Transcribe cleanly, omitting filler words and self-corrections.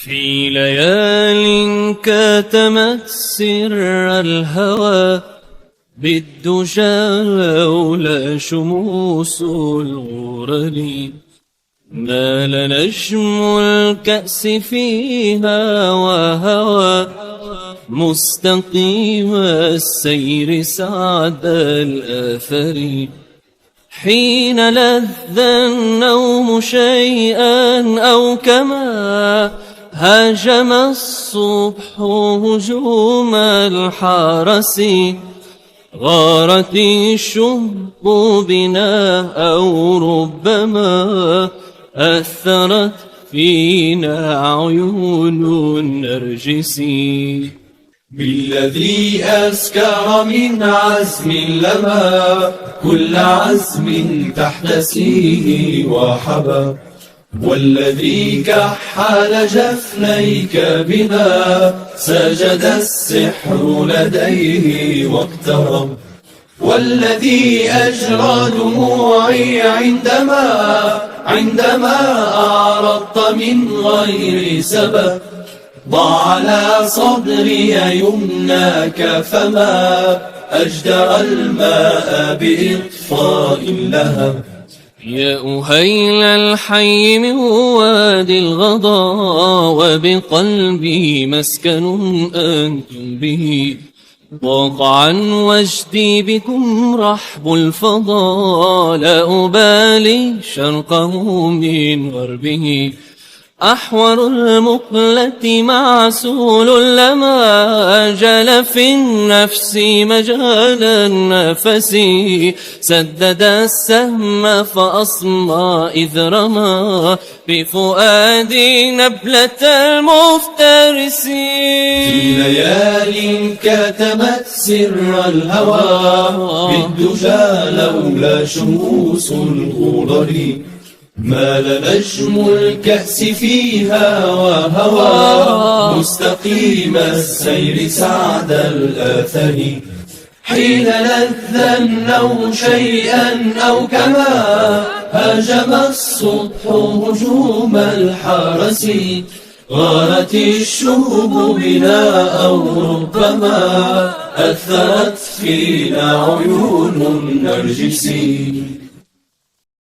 في ليال كتمت سر الهوى بالدجى لولا شموس الغرر مال نجم الكأس فيها وهوى مستقيم السير سعد الآثر حين لذ النوم شيئا أو كما هاجم الصبح هجوم الحرس غارت الشهب بنا أو ربما أثرت فينا عيون النرجس بالذي أسكر من عزم لما كل عزم تحتسيه وحبا والذي كحل جفنيك بنا سجد السحر لديه واقترب والذي أجرى دموعي عندما أعرضت من غير سبب ضع على صدري يمناك فما أجدر الماء بإطفاء اللهب يا أهيل الحي من وادي الغضا وبقلبي مسكن أنتم به ضاق عن وجدي بكم رحب الفضا لا أبالي شرقه من غربه أحور المقلة معسول لما جل في النفس مجال النفس سدد السهم فأصمى إذ رمى بفؤادي نبلة المفترس في ليال كتمت سر الهوى بالدجى لولا شموس الغرر مال نجم الكأس فيها وهوى مستقيم السير سعد الآثر حين لذ النوم شيئا أو كما هاجم الصبح هجوم الحرس غارت الشهب بنا أو ربما أثرت فينا عيون النرجس